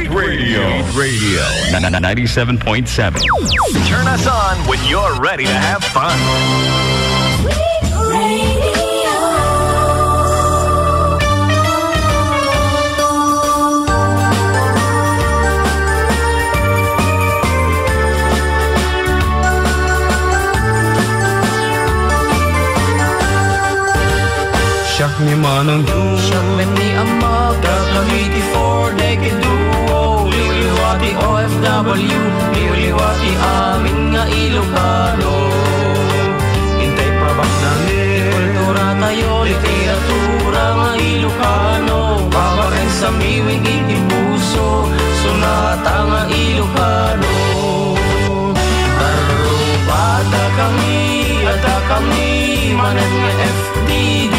Sweet Radio. 97.7. Turn us on when you're ready to have fun. Siyak ni Manang June, siyak ni Ama, Dagiti for decade duo. Liwliwati OFW, liwliwati amin nga Ilocano. Hintay pa bak namin, kultura tayo, literatura nga Ilocano. Babaren sa miwing itipuso, sunata nga Ilocano. Arubada kami, Manen nga FDD.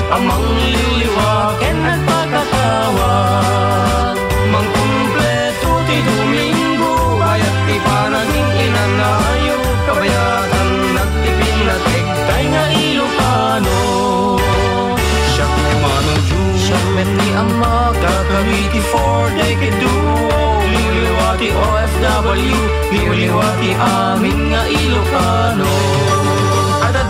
Amang liliwaken at pagkatawag, mangkumpleto ti Domingo, bayat ti panaging inanayo, kabayatan nagtipin na tegtay nga Ilocano. siyak ni Manang June, Siyak ni Ama, Dagiti for decade duo. Liwliwati OFW, liwliwati amin nga Ilocano.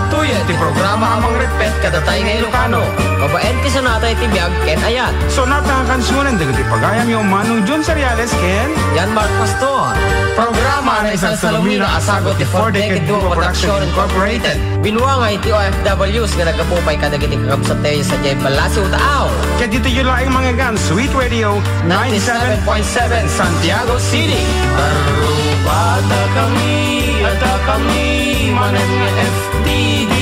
Tuya, ti programa amang repet kada tayo nga Ilocano. Babaen ti sonata iti biyag ken ayat. sonata ang kansunan dagiti pagayam yung Manong June Seriales ken Yan Mark Pastor. Programa na isang salumina asagot ti 4 Decade Duo Production Incorporated. Binuangay ti OFWs nga nagkapupay kadagiti kakabsat tayo sa Jay Balasi Utaaw. kaya dito yung laing mga gan Sweet Radio 97.7 Santiago City. Arubada kami, Manen nga FDD.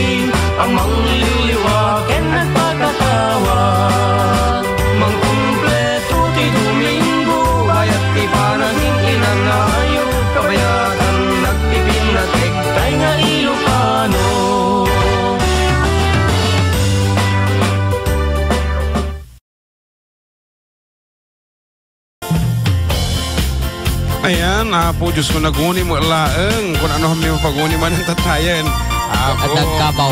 Amang liliwaken at pagkatawag, mangkumpleto ti Domingo, bayat ti panaging inanayo, kabayatan nagtipin na tegtay nga Ilocano. ayan, po Diyos ko naguni mo laeng kung ano kami mapaguni man ang tatayan At nagkabaw.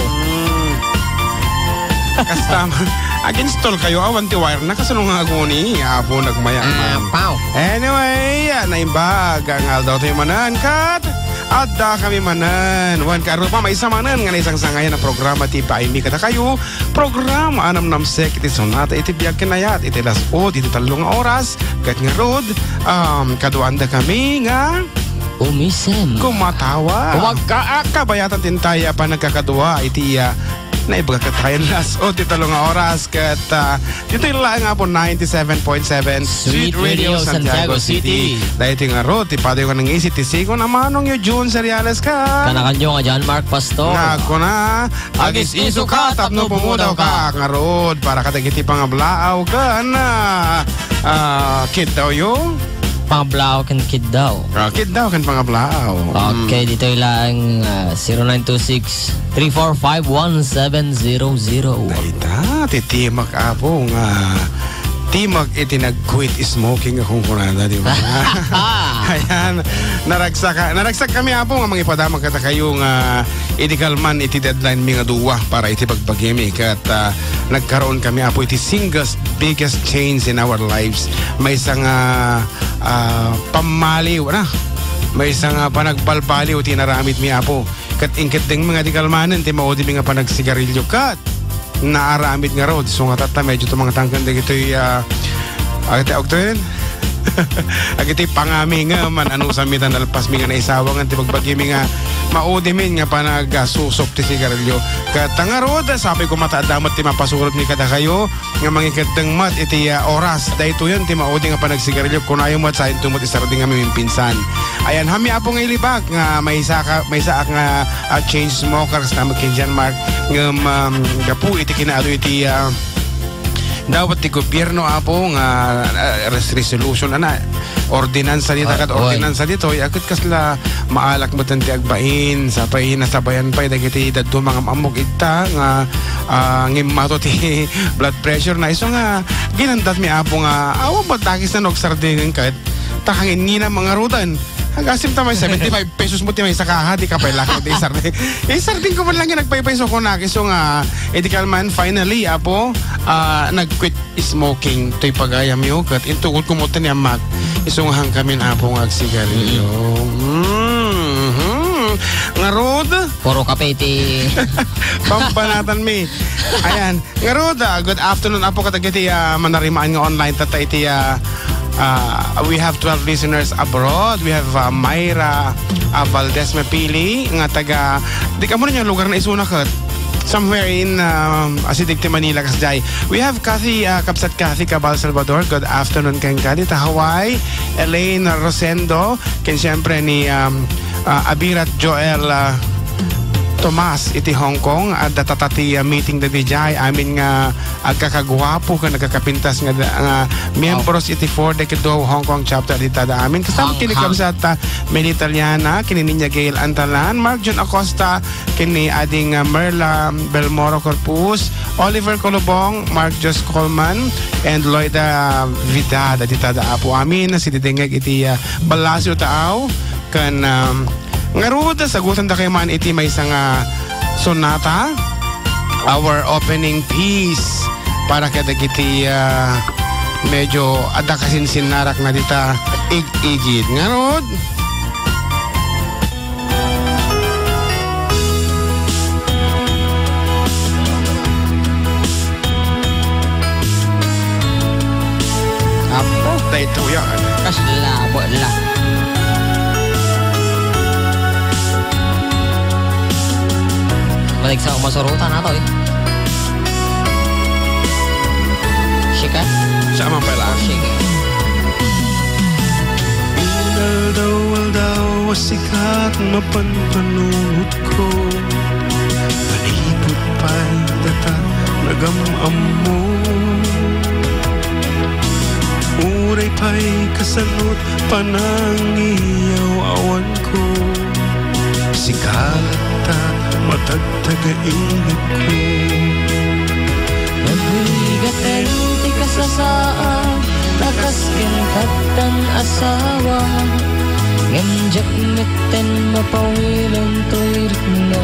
Kastama against kayo awan ti wire na kasunong nga aguni apo nagmayaman. Pow. Anyway, naimbag ang aldaw tayo manan kat Adda kami manan. Wan karo pa may isa manan nga isang sangayan na programa ti paimi kada kayo. Programa anam namsek iti sonata iti biag kinayat iti lasod iti 3 oras kat nga rod kaduanda kami nga Umisem. kumatawa. Kabayatan tintaya pa nagkakadua iti na ibagkatayan las o ti 3 oras kat dito yung lang nga po 97.7 Sweet Radio Santiago City. Dahil ti nga ro ti padayo ka ng isi ti sigo na manong yung June Seriales ka Kanakan nyo nga dyan Mark Pastor. nga ako na agis iso ka tapno pumudaw ka nga rod para katagiti pangablaaw ka na kid daw yung Pangablao kan kid daw. kid daw kan pangablaaw. Okay, dito ilang 0926-345-1700. Dahita, titimak apo nga timak iti nag-quit smoking akong kunada, di ba? Ayan, naragsak kami apo nga mga ipadamag kata kayo nga idikalman iti deadline mi nga duwa para iti pagpagimi kat nagkaroon kami apo iti single biggest change in our lives. May isang pamaliw na. May isang panagbalbaliw tinaramit mi apo. Kat ingkit ding mga dikalmanan ti maudi mi nga panagsigarilyo kat naaramit nga road. So nga tata medyo ito mga tangkan dito agiti oktoyen agiti pangami nga man ano samitan nalpas mi nga naisawangan ti pagbagi mi nga maudi min nga panagsusok ti sigarilyo kat nga road sabi ko matadamat ti mapasurot mi kada kayo nga mangikadeng mat iti oras dahito yan ti maudi nga panagsigarilyo kung ayaw mat sahin tumot isaradi nga mi pinsan ayan hami apo nga ilibak nga may isa nga change smokers na magkinjan Mark nga gapu iti kinaado iti dapat ti gobyerno apo nga resolution ana ordinansa dito kat ordinansa dito akit kasla maalak mo tanti agbain sa pahin na sabayan pa dagiti dadto mga mamog ita nga ngimmato ti blood pressure na iso nga ginandat mi apo nga awa matagis na nogsardingen kahit takangin nina mga rutan Hagasim tamay 75 pesos mo timay sa kaha, di ka pa laki di sardin. Sardin ko man lang yung nagpaypeso ko na. So nga, edikal man, finally, apo, nag-quit smoking. To'y pagayam yung kat. Intukod ko mo tanyamak. Isong hangkamin apo ng agsigarilyo. Ngarod. Puro kapeti. Pampanatan mi. Ayan. Ngarod, good afternoon. Apo katagiti manarimaan nga online tata iti we have 12 listeners abroad. We have Myra Valdez Mapili nga taga di ka mo rin yung lugar na isuna kat somewhere in Asidicte, Manila kasjay. We have Kathy Kapsat Kathy Cabal Salvador. Good afternoon kay Kadita Hawaii. Elaine Rosendo ken siyempre ni Abirat Joel Tomas iti Hong Kong at datatati meeting da dijay amin nga agkakagwapo ka nagkakapintas nga membros iti 4 decade Hong Kong chapter dita da amin kasama kini Kapsat Mel Italiana kini Ninya Gail Antalan, Mark John Acosta kini ading Merla Belmoro Corpus, Oliver Colobong, Mark Jos Coleman and Loida Vidada dita da apo amin si didengeg iti Balasyo Taaw kan ngarud sagutan da kay man iti may isang sonata our opening piece para kadagiti medyo ada kasinsin narak na dita igid ngarud apo dito yan Kaslabo la. Balik sa umasarutan na to eh. Shika? sama pala Shika. Aldaw sikat mapanpanunod ko palibot pa'y data nagamam mo uray pa'y kasanot panangiyaw awan ko sikat matagtagainit ko Nagligaten ti kasasaan Takaskin katan asawa Ngamjak meten mapawilan to'y rikna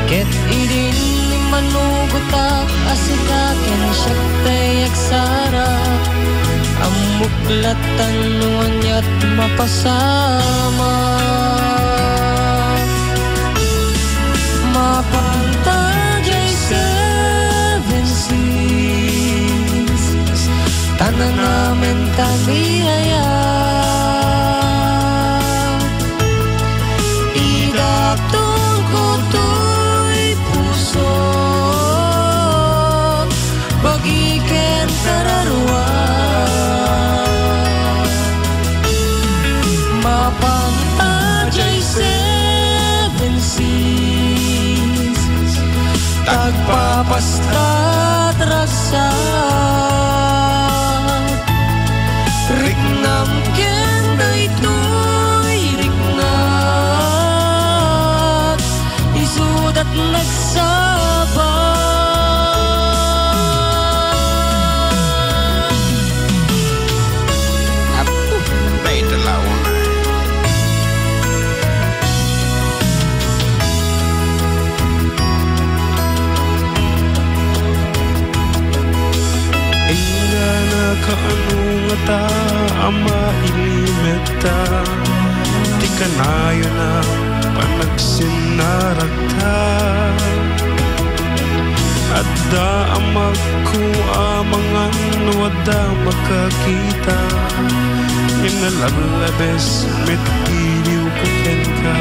Ket idin ni manugutak Asikakin syaktay aksara Amuklatan nuanyat mapasama Mapantajay 7 seas Tanan namin talihaya Idatong ko to'y puso Bagiken kararwa Mapantajay 7 seas Tagpapastat rasa Riknam kenda ito'y riknat Isudat nagsabat apo may dalaw na inggana kaano nga ta ama ilimeta di ka nayo na panagsinaragta Adda amag ko amangan wada makakita yung nalalabes met iliw ko ka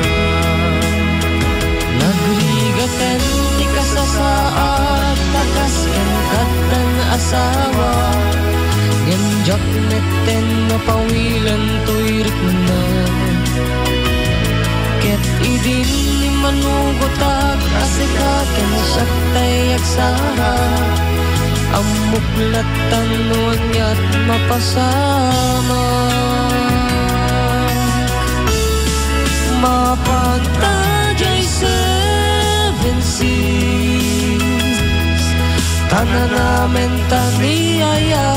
Nagligaten ti kasasaad Takasken katan asawa Ngamjak meten mapawilan to'y rikna Ket idin ni manugutak Asikaken syaktay aksara Amuklatan nuanyat mapasama Mapantajay 7 seas Tanan namin taniyayat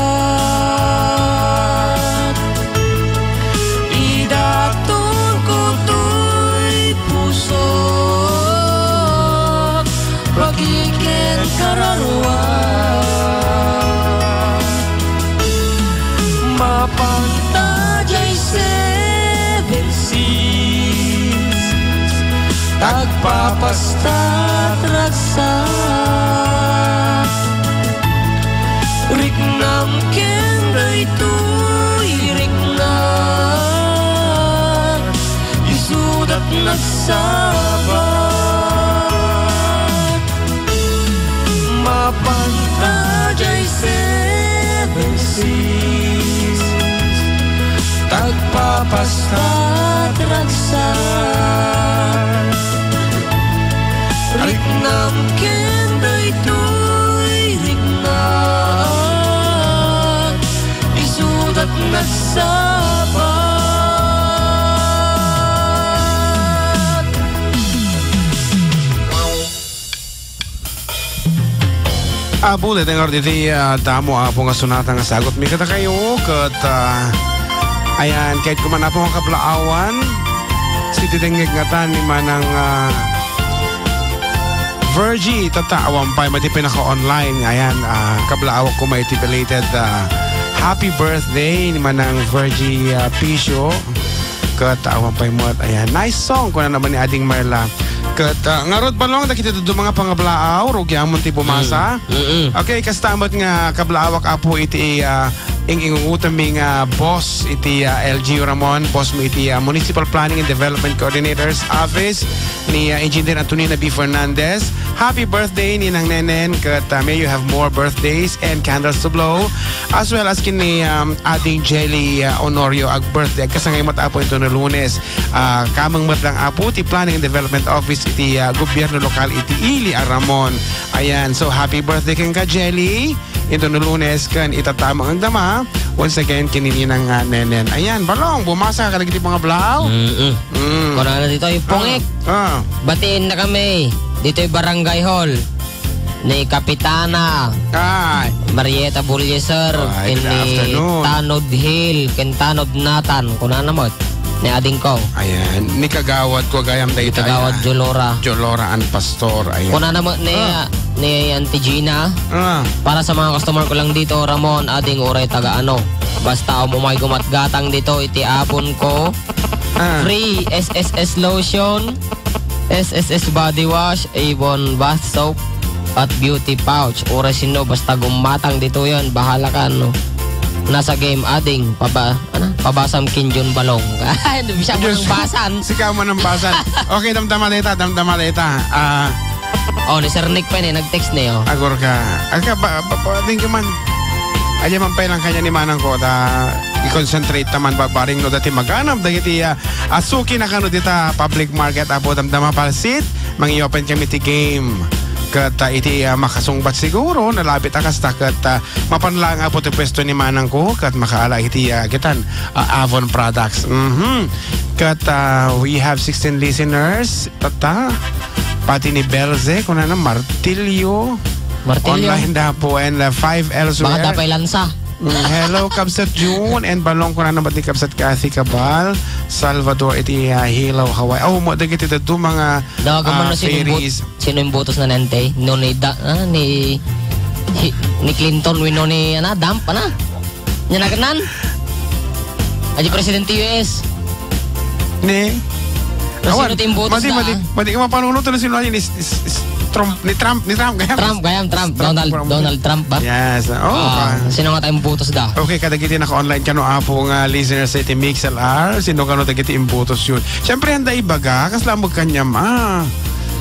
Mapanta jay seven seas, tagpapasta tragsa, riknam kenda ito'y riknam, isudat nagsabat. Mapanta jay seven seas, tagpapasta tragsa, riknam kenda ito'y riknam, isudat nagsabat. Bulit ang orditi damo po nga sunatan nga sagot. May kata kayo kat ayan, kahit kuman po ang kablaawan si titengig nga tan ni manang Virgie tatawang pa mati pinaka-online. Ayan, kablaawak ko may belated happy birthday ni manang Virgie Pisio katawang pa mo. Ayan, nice song ko na naman ni Ading Marla. Kat ngarod balong da kita do mga pangablaaw rogyamon ti pumasa. Okay, kastamot nga kablaawak apo iti ingungutan mi nga boss iti LG Ramon, boss mo iti Municipal Planning and Development Coordinator's Office ni Engineer Antonina B. Fernandez. Happy birthday ni Nang Nenen kat may you have more birthdays and candles to blow, as well as kini Ading Jelly Honorio ag birthday kasangay matapo ito na Lunes. Kamang matlang apo ti Planning and Development Office iti gobyerno lokal iti Ili Ramon. Ayan, so happy birthday kang ka Jelly. Ito na Lunes kan itatamang ang dama. Once again kinini ng Nenen. Ayan, balong bumasa ka nagiti mga blaw. Kuna na dito yung pungik. Batiin na kami. Dito yung Barangay Hall ni Kapitana Marieta Bulyeser, kini Tanod Hill, kin Tanod Natan, kuna namot ni ading ko. Ayan, ni Kagawad ko gayam da ita. Kagawad Jolora an Pastor. Ayan. Kuna namot ni Auntie Gina. Para sa mga customer ko lang dito, Ramon, ading uray taga ano. Basta umumay gumatgatang dito, iti apon ko. Free SSS lotion, SSS body wash, Avon bath soap, at beauty pouch. Ora sino basta gumatang dito yon, bahala ka no. Nasa game ading pabasam kinjun balong. Bisa mo ng basan. Sikaw mo ng basan. Okay, damdama dita. Ni Sir Nick pa nag-text niyo. Agor ka. Din ka man. Aja man pa lang kanya ni manang ko i-concentrate naman babaring no dati maganap dagiti asuki na kano dita public market apo damdama palsit mangi-open kami ti game kat iti makasungbat siguro nalapit akasta kat mapanlang apo ti pwesto ni manang ko kat makaala iti gitan Avon products. Kat we have 16 listeners pati ni Belze kuna na Martilio online da po and 5 elsewhere. Baka dapay lansa. Hello, Kabsat June and balong ko na naman ni Kabsat Kathy Cabal, Salvador, iti Hilaw, Hawaii. Mo dagiti dito mga fairies. Sino yung butos na nante? No ni Clinton, wino ni Dump, Yan nagkanan? Aji Presidente US. Ni? Sino yung butos na? Madi ka mapanunod na sino ni Trump Trump. Donald Trump ba? Yes. Sino nga tayong butos da? Okay, kadagiti naka-online kano apo nga listeners sa iti MixLR. Sino kano dagiti imbutos yun? Siyempre, handa ibaga. Kaslamog kanyam,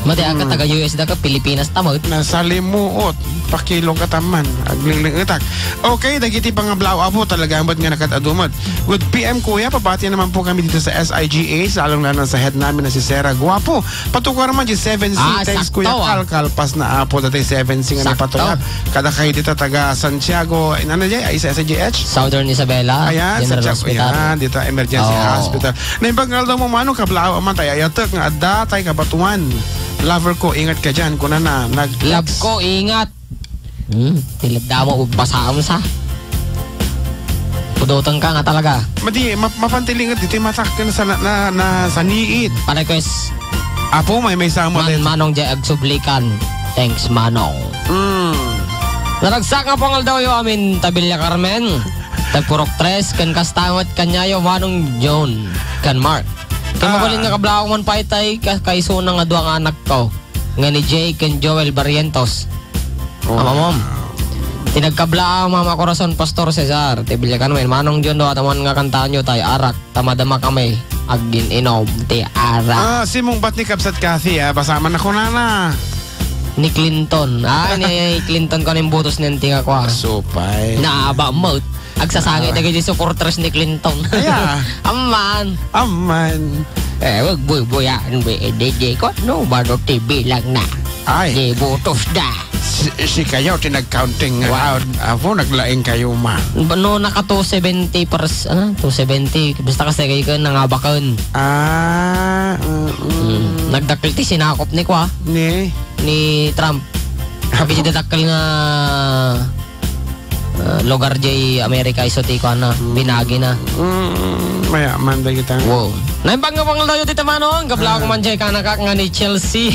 Mati ka taga-US da ka, Pilipinas tamot. Nasa limuot. Pakilong kataman. Agling itak. Okay, dagiti pangablaw apo talaga ambot nga nakatadumot. Good PM kuya, pabati naman po kami dito sa SIGA. Salong na sa head namin na si Sarah Guapo. Patukar naman yung 7C. Thanks kuya Kalpas na apo dati 7C nga napatukar. Kada kayo dito taga Santiago. Ano dyan? Isa SIGH? Southern Isabela. Ayan, Santiago. Ayan, dito emergency hospital. Naibagal daw mo mano kablaw aman tayo. Ayatok nga Adda tayo kabatuan. Lover ko, ingat ka dyan. Kung love ko, ingat. Tilagda mo, basaan sa. Pudutan ka nga talaga. Mapantilingat dito, matak ka na sa niit. Pa-request. Apo, may sama din. Manong dyan, agsublikan. Thanks, Manong. Naragsak nga pangal daw yung amin, Tabilla Carmen. Tagpurok tres, kan kastangot kanyayo, manong John, kan Mark. Kaya mabalin nga kabla man paitay, kaiso na nga doang anak ko. Nga ni Jay, kan Joel Barrientos. Mom. Tinagkabla ang mama korason Pastor Cesar. Tibilyakan mo, manong John do, ataman nga kantaan nyo tayo, arak, tamadama kami. Agin inom, ti arak. Simong bat ni Kapsat Cathy, basama na ko na. Ni Clinton. Ni Clinton ko ng butos ng tinga ko. Supay. Naaba mo. Agsasangit na ganyan supporters ni Clinton. Yeah. Aman. Wag buyan. DJ ko. No, bado TV lang na. Ay. Di butos da. Si kayo, tinag-counting. Ako, naglaing kayo, ma. No, naka 270 270. Basta kasi kayo ka nangabakan. Nagdakil ti sinakop ni kwa. Ni Trump. Sabi siya dadakil nga lugar jay Amerika isoti ko na. Binagi na. Mayaman da kita. Wow. Naimbang nga pang layo dito manong. Gabla ko man jay kanakak nga ni Chelsea.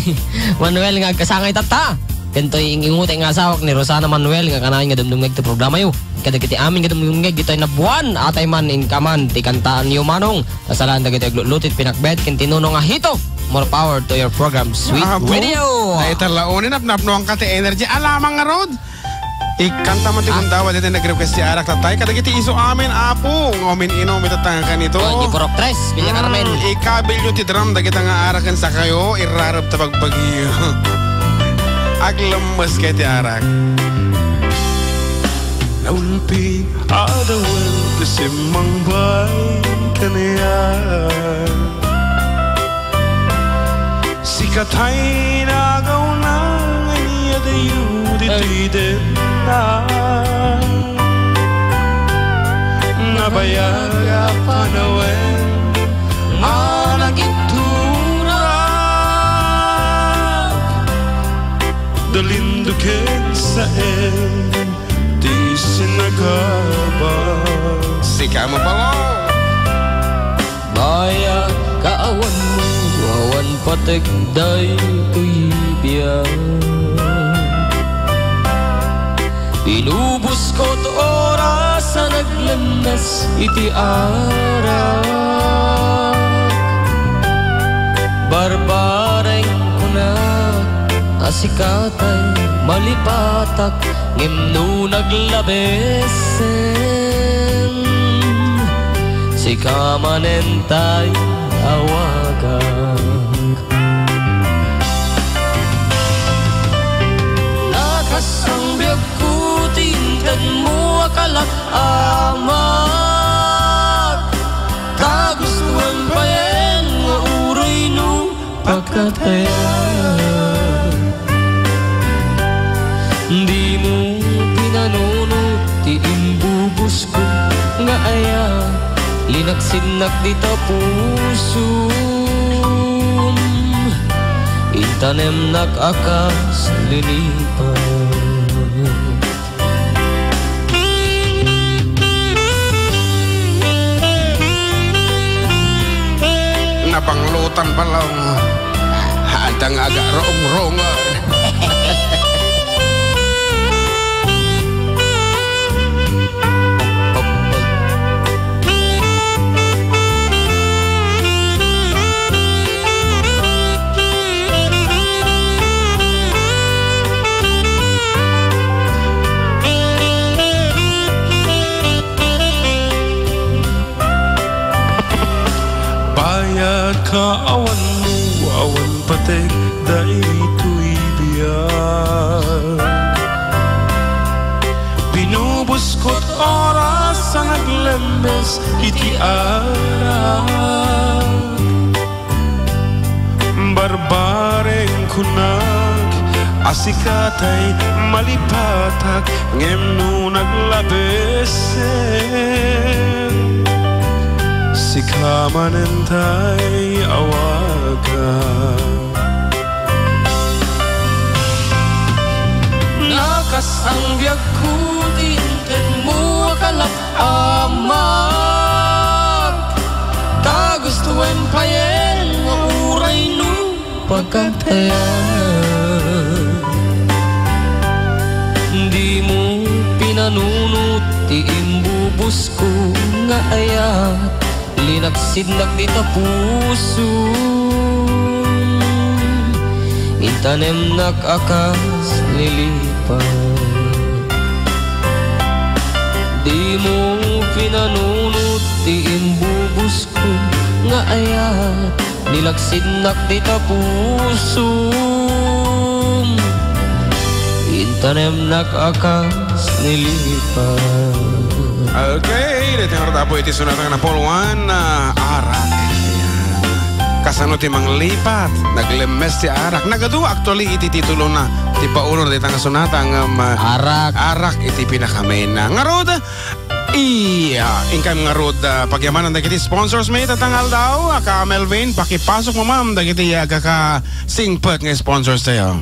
Manuel nga kasangay tata. Ganto'y ingingutay nga asawak ni Rosana Manuel nga kanahin nga dumdumig ito programa yu. Kadagiti amin nga dumdumig dito ay nabuwan atay man inkaman ti kantaan yu manong. Nasalaan da kita lutit pinakbet kintinuno nga hito. More power to your program, Sweet Radio. Ay talaunin napnuang ka ti energy. Alamang nga rod. Ikanta man ti kung dawa dito nag-request si Arak tatay. Kadagiti iso amin apo. Ngomin inom itatanga ka nito. Di porok tres, Bilya Carmen. Ikabil yu ti drum dagita nga arakan sa kayo. Irarap ta pagbagiyo. Aglemes kay ti Arak. Naulpi adawal kasimang bay kaniyan. Sikatay nagaw na niya dayo dito'y din na. Nabayaga panawen dalindukin sa di sinagabang. Sika mo pa mo. Maya kaawan mo, awan patigday kuibiyang. Inubos ko to oras sa naglanas iti arak. Barbareng ko na asikatay malipatak ngimno naglabesen. Sika manentay awagan. Nakasang biyag ko tingnan mo akalak amak. Kagustuhan pa yan nga uray no pagkatayan. Di mo pinanunod ti imbubos ko nga aya. Linaksinnak dito puso itanem nakakas lilipan. Napanglutan pa lang hadang agak rong-rongan. Kaawan mo, awan patek, dahito'y biyag. Binubos ko't oras sa naglembes, iti arak. Barbareng kunag, asikatay malipatak, ngemno naglabesen. Sika manentay awagan. Nakasang biyag ko tinten mo akalak amak. Kagustuhan pa yan nga uray no pagkatayan. Di mo pinanunod ti imbubo bubus ko nga ayat, linagsinag dita puso. Intanem nag-akas lilipat, di mo pinanunod ti imbubus ko nga ayat, nilagsinag dita puso. Intanem nag-akas nilipat. Okay, dito nga tapo iti sunatan na poluan na arak. Kasano ti mang lipat, naglemes ti arak. Nagadu actually iti titulo na ti paulo dito nga sunatan arak. Arak iti pinakamen na. Ngarod, ingkan ngarod pagyamanan dagiti sponsors may tatangal daw. Ka Melvin, pakipasok mo ma'am dagiti kaka singpet nga sponsors tayo.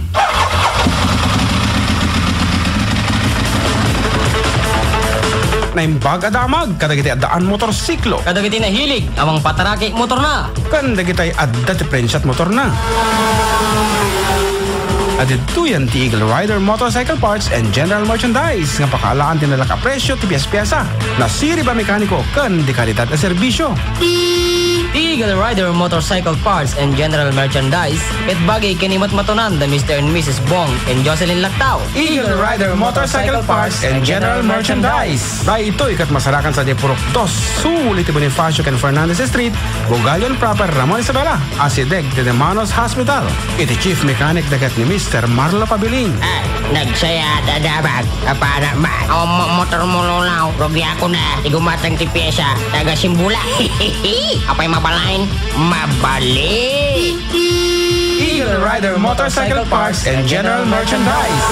Naimbag adamag, kadagiti addaan motorsiklo. Kadagiti na hilig, awang pataraki motor na. Kan dagiti adda ti prensat motor na. Adito yan ti Eagle Rider Motorcycle Parts and General Merchandise nga pakalaan tinalak a presyo ti piyas-piyasa. Nasiri ba mekaniko kan di kalidad a serbisyo. Eagle Rider Motorcycle Parts and General Merchandise, ket bagay kinimat matunan da Mr. and Mrs. Bong and Jocelyn Lactao. Eagle Rider Motorcycle Parts and General Merchandise. Dahil ito ikat masarakan sa Depurok 2, sulit ti Bonifacio and Fernandez Street, Bugalion proper, Ramon, Isabela, Asideg de Manos Hospital. Iti Chief Mechanic dagat ni Mr. Marlo Pabiling. Nagsaya dadabag, kapana man. Motor mo lulaw, rogi ako na, igumatang ti pyesa, taga Simbula. Apay mabalain, mabalik. Eagle Rider Motorcycle Parts and General Merchandise.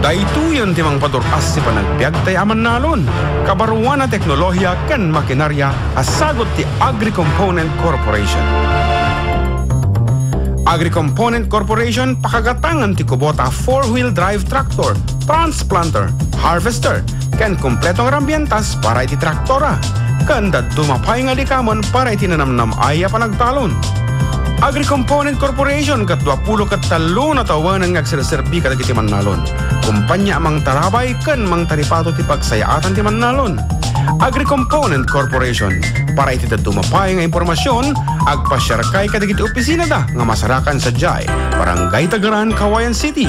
Daituyan timang paduras si panagbiag tay aman nalon. Kabaruan na teknolohiya ken makinarya asagot ti Agri-Component Corporation. Agri-Component Corporation pakagatangan ti kubota 4-wheel drive tractor, transplanter, harvester, ken kompletong rambientas para iti traktora. Kanda dumapay nga likamon para iti nanamnam aya panagtalon. Agri-Component Corporation kat 23 na tawanan nga agsireserbi kadag iti Manalon. Kumpanya mang tarabay ken mang taripato ti pagsayaatan ti Manalon. Agri-Component Corporation para iti dumapay nga impormasyon agpasyarkay kadag iti opisina da nga masarakan sa Jai, Barangay Tagaran, Kawayan City,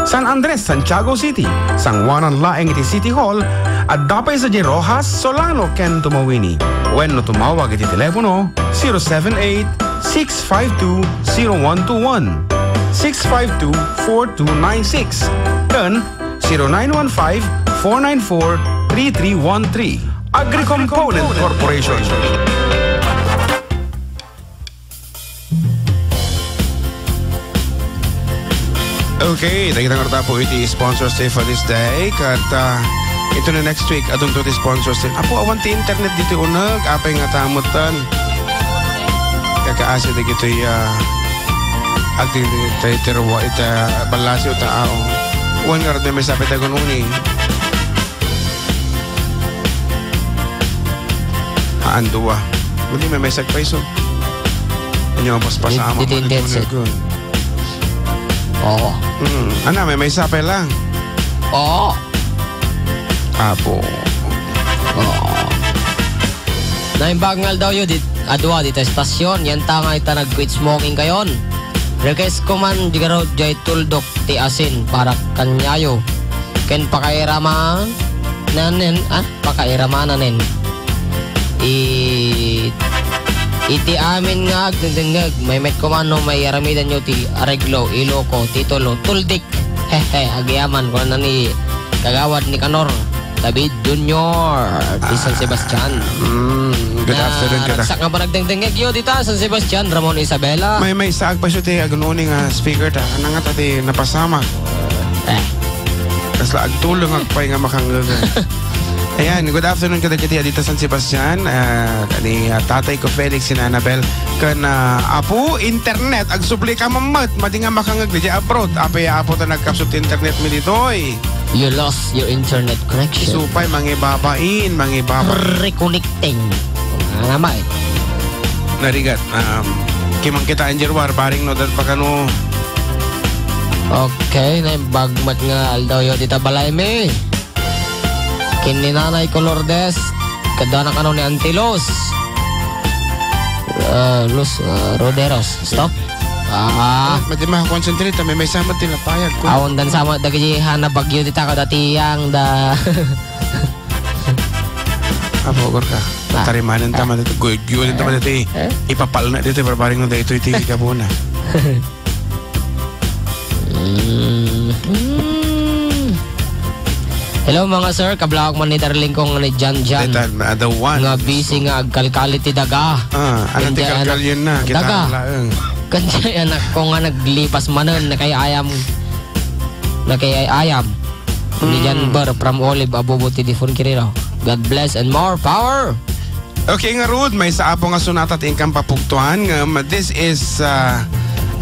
San Andres, Santiago City, Sangwanan Laeng iti City Hall, at dapay sa J. Rojas, Solano, ken Tumawini. When no tumawag iti telepono 078-652-0121, 652-4296, ken 0915-494-3313. Agri-Component Corporation. Okay, nakita nga po iti sponsors day for this day. Kat ito na next week, adun to ti sponsors day. Apo, awan ti internet dito unag, apay nga tamutan. Kakaasa na gito agdi tirwa ita balasyo tao. Uwan nga rin may sabi tayo uni. Haanduwa. Hindi may mesag pa iso. Ano yung paspasama mo na gun. Oo. Ano, may sabi lang. Oo. Apo. Oo. Naimbagngal daw yun, adwa dito estasyon, yan tanga ita nag-quit smoking kayon. Request ko man, di ka raw jay tuldok ti asin para kanyayo. Ken pakairama nanen, pakairama nanen. Iti amin nga agdengdengag, may met ko man no may aramidan nyo ti areglo, iloko, titulo, tuldik. Hehe, agyaman ko na ni kagawad ni Kanor. David Junior, di San Sebastian. Good afternoon kita. Nagsak nga ba nagdengdengag yun dito, San Sebastian, Ramon, Isabela. May saag pa siya ti agununi nga speaker ta. Ano nga tati napasama. Kasla agtulong agpay nga makanggagan. Ayan, good afternoon kada kiti dito San Sebastian. Kani tatay ko Felix sin Annabel. Kan apo internet agsubli ka mamat madi nga makangag di abroad. Apay apo ta nagkapsut internet mi ditoy. You lost your internet connection. Supay mangibabain, reconnecting. Nga eh. Narigat, kimang kita anjerwar, paring no, dat pa kano Okay, na bagmat nga aldaw yo tita balay mi. Kininanay color des. Kada na kano ni Antilos. Los Roderos. Stop. Madi makakonsentrate, may sama tila payag ko. Awon dan sama dagi hana bagyo tita kada tiyang da. Apogor ka. Tarimanan tama dito. Guyunin tama dito. Ipapal na dito. Barbaring na dito. Ito ka muna. Hello mga sir. Kablawag man ni darling kong ni Jan. The one. Nga busy nga agkalkali ti daga. Anong ti kalkal yun na? Daga. Kanya anak ko nga naglipas manan na kay ayam. Ni Jan Bar from Olive Abubuti di Fun Kiriro. God bless and more power. Okay nga Rod, may sa apo nga sunata at ingkang papugtuhan. This is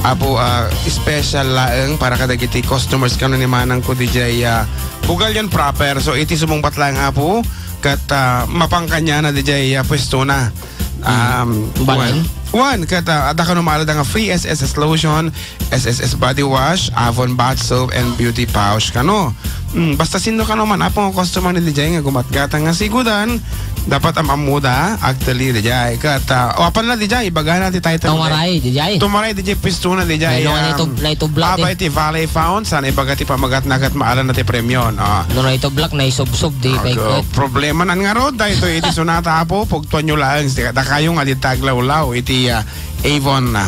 apo special laeng para kadagiti customers kano ni manang ko DJ bugal yan proper. So iti sumungpat lang apo kat mapangkanya na DJ pwesto na. One, kata ada ka numalad nga free SSS lotion, SSS body wash, Avon bath soap, and beauty pouch kano. Basta sino ka naman, apong customer ni DJ nga gumatgata nga sigudan, dapat amuda, actually DJ. Kata, apan na DJ, baga na ti title. Tumaray DJ, pisto na DJ. Na ito black. Abay ti Valley Found, sana ibaga ti pamagat nagat maalan na ti premion. No na ito black, na isub-sub di. Problema nan nga Rod, dahil iti sunata apo, pugtuan nyo lang, da kayo nga di taglaw-law, iti Avon na.